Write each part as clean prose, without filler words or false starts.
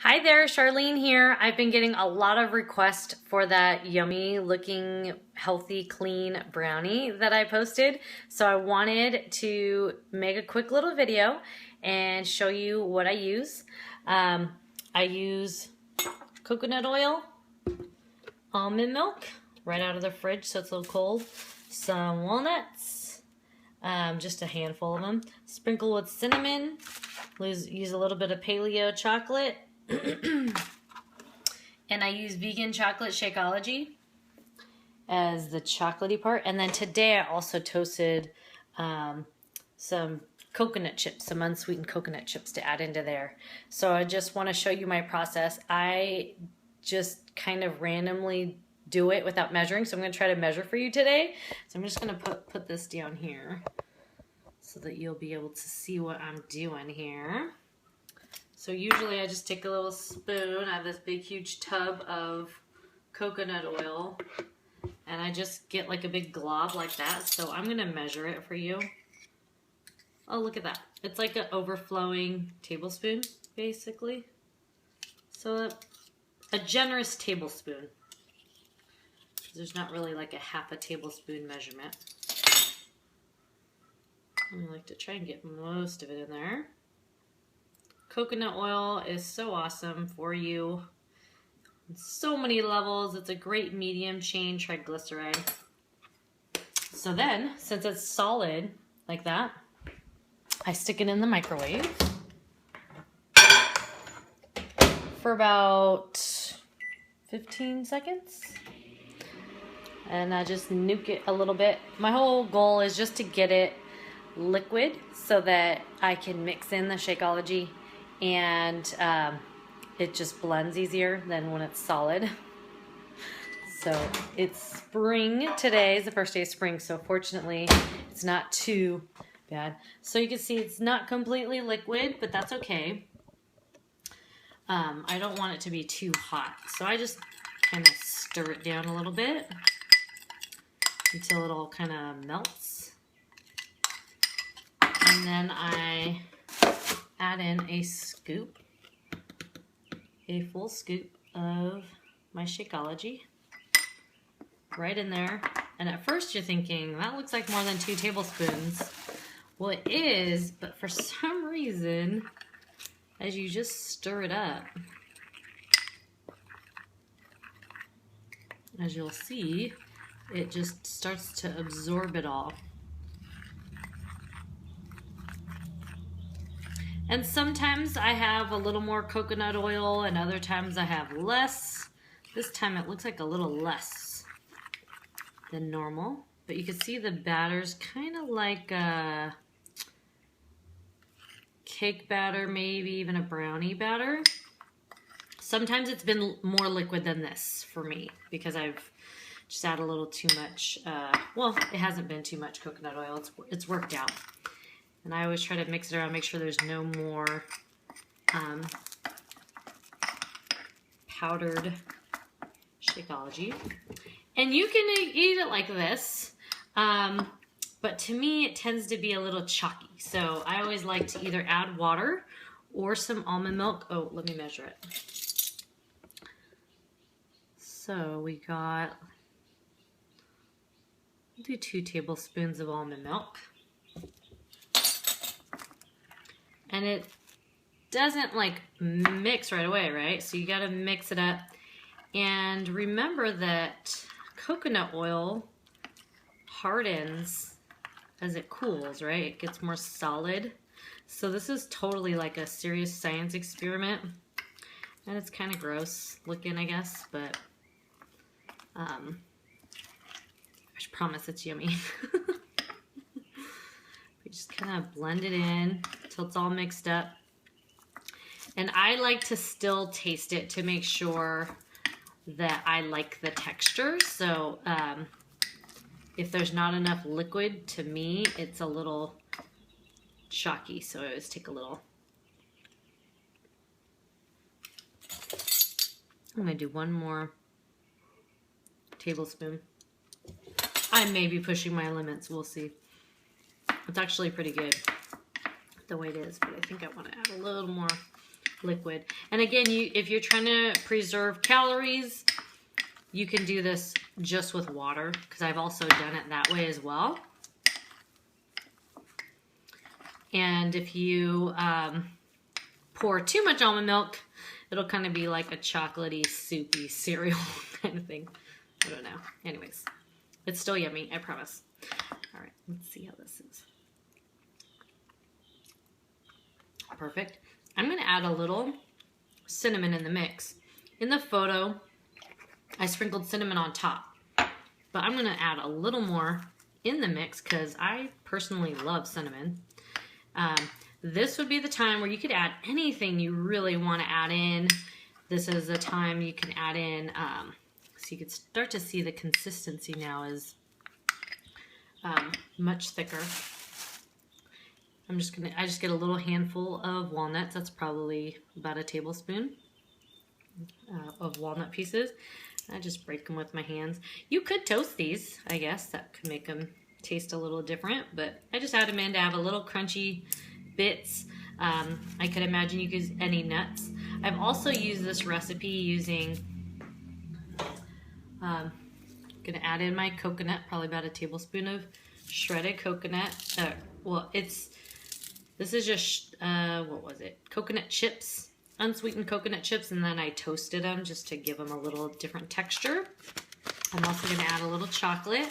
Hi there, Charlene here. I've been getting a lot of requests for that yummy looking, healthy, clean brownie that I posted. So I wanted to make a quick little video and show you what I use. I use coconut oil, almond milk, right out of the fridge so it's a little cold, some walnuts, just a handful of them, sprinkle with cinnamon, use a little bit of paleo chocolate, and I use vegan chocolate Shakeology as the chocolatey part. And then today I also toasted some coconut chips, some unsweetened coconut chips to add into there. So I just want to show you my process. I just kind of randomly do it without measuring. So I'm going to try to measure for you today. So I'm just going to put this down here so that you'll be able to see what I'm doing here. So usually I just take a little spoon. I have this big huge tub of coconut oil and I just get like a big glob like that. So I'm going to measure it for you. Oh, look at that. It's like an overflowing tablespoon, basically. So a generous tablespoon. There's not really like a half a tablespoon measurement. I like to try and get most of it in there. Coconut oil is so awesome for you on so many levels. It's a great medium chain triglyceride. So then, since it's solid like that, I stick it in the microwave for about 15 seconds. And I just nuke it a little bit. My whole goal is just to get it liquid so that I can mix in the Shakeology and it just blends easier than when it's solid. So it's spring. Today is the first day of spring, so fortunately it's not too bad. So you can see it's not completely liquid, but that's okay. I don't want it to be too hot, so I just kind of stir it down a little bit until it all kind of melts. And then I add in a full scoop of my Shakeology right in there. And at first you're thinking, that looks like more than 2 tablespoons. Well, it is, but for some reason, as you just stir it up, as you'll see, it just starts to absorb it all. And sometimes I have a little more coconut oil and other times I have less. This time it looks like a little less than normal. But you can see the batter's kind of like a cake batter, maybe even a brownie batter. Sometimes it's been more liquid than this for me because I've just added a little too much. Well, it hasn't been too much coconut oil. It's worked out. And I always try to mix it around, make sure there's no more powdered Shakeology. And you can eat it like this, but to me it tends to be a little chalky. So I always like to either add water or some almond milk. Oh, let me measure it. So we got, we'll do 2 tablespoons of almond milk. And it doesn't like mix right away, right? So you gotta mix it up. And remember that coconut oil hardens as it cools, right? It gets more solid. So this is totally like a serious science experiment. And it's kind of gross looking, I guess, but I promise it's yummy. We just kind of blend it in until it's all mixed up. And I like to still taste it to make sure that I like the texture. So if there's not enough liquid, to me, it's a little chalky. So I always take a little. I'm going to do 1 more tablespoon. I may be pushing my limits. We'll see. It's actually pretty good the way it is, but I think I want to add a little more liquid. And again, if you're trying to preserve calories, you can do this just with water, because I've also done it that way as well. And if you pour too much almond milk, it'll kind of be like a chocolatey, soupy cereal kind of thing. I don't know. Anyways, it's still yummy, I promise. All right, let's see how this is. Perfect. I'm going to add a little cinnamon in the mix. In the photo, I sprinkled cinnamon on top, but I'm going to add a little more in the mix because I personally love cinnamon. This would be the time where you could add anything you really want to add in. This is the time you can add in, so you could start to see the consistency now is much thicker. I just get a little handful of walnuts. That's probably about a tablespoon of walnut pieces. I just break them with my hands. You could toast these, I guess. That could make them taste a little different, but I just add them in to have a little crunchy bits. I could imagine you could use any nuts. I've also used this recipe using, gonna add in my coconut, probably about a tablespoon of shredded coconut. This is just, what was it? Coconut chips, unsweetened coconut chips, and then I toasted them just to give them a little different texture. I'm also gonna add a little chocolate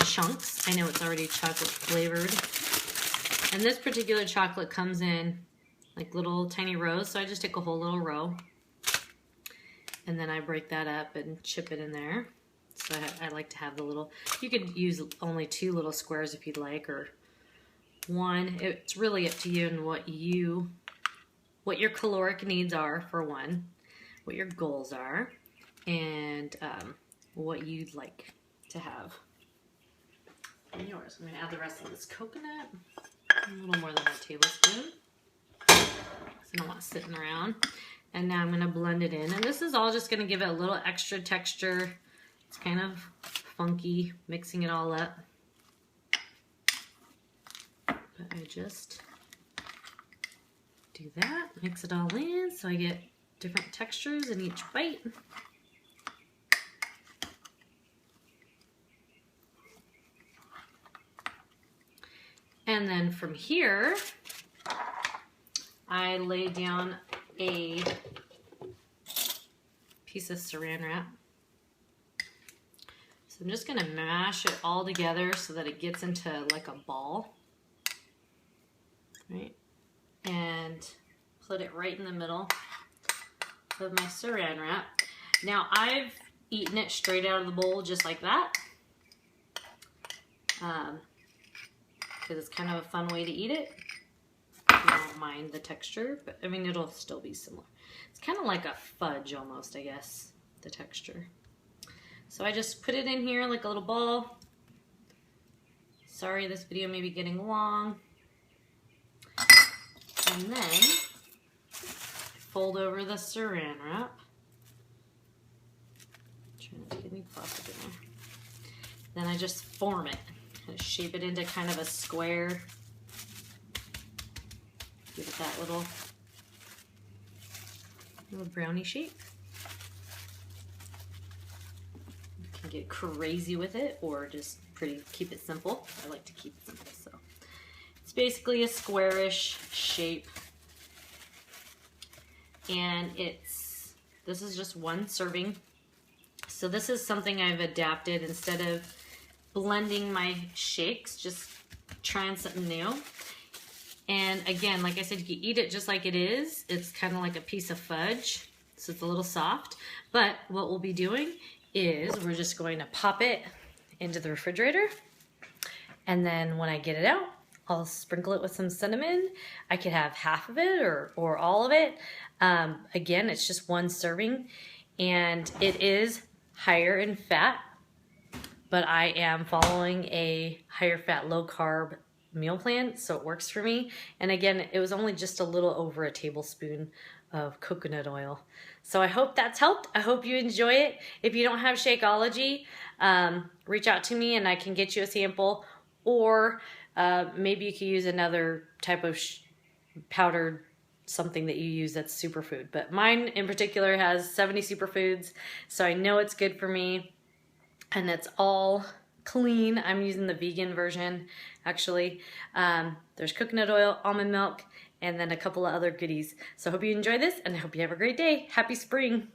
chunks. I know it's already chocolate flavored. And this particular chocolate comes in like little tiny rows, so I just take a whole little row. And then I break that up and chip it in there. So I like to have the little, you could use only 2 little squares if you'd like, or 1. It's really up to you and what your caloric needs are, for one, what your goals are, and what you'd like to have in yours. I'm going to add the rest of this coconut, a little more than a tablespoon, because I don't want it sitting around. And now I'm going to blend it in, and this is all just going to give it a little extra texture. It's kind of funky, mixing it all up. But I just do that, mix it all in so I get different textures in each bite. And then from here, I lay down a piece of saran wrap. So I'm just going to mash it all together so that it gets into like a ball, right? And put it right in the middle of my saran wrap. Now I've eaten it straight out of the bowl just like that, because it's kind of a fun way to eat it. If you don't mind the texture, but I mean it'll still be similar. It's kind of like a fudge almost, I guess, the texture. So I just put it in here like a little ball. Sorry, this video may be getting long. And then fold over the saran wrap. Try not to get any plastic in there. Then I just form it. Kind of shape it into kind of a square. Give it that little brownie shape. You can get crazy with it or just keep it simple. I like to keep it simple, so. It's basically a squarish shape. And this is just 1 serving. So this is something I've adapted. Instead of blending my shakes, just trying something new. And again, like I said, you can eat it just like it is. It's kind of like a piece of fudge, so it's a little soft. But what we'll be doing is we're just going to pop it into the refrigerator. And then when I get it out, I'll sprinkle it with some cinnamon. I could have half of it or all of it. Again, it's just 1 serving. And it is higher in fat, but I am following a higher fat, low carb meal plan, so it works for me. And again, it was only just a little over a tablespoon of coconut oil. So I hope that's helped. I hope you enjoy it. If you don't have Shakeology, reach out to me and I can get you a sample, or maybe you could use another type of powdered something that you use that's superfood. But mine in particular has 70 superfoods, so I know it's good for me, and it's all clean. I'm using the vegan version, actually. There's coconut oil, almond milk, and then a couple of other goodies. So I hope you enjoy this, and I hope you have a great day. Happy spring.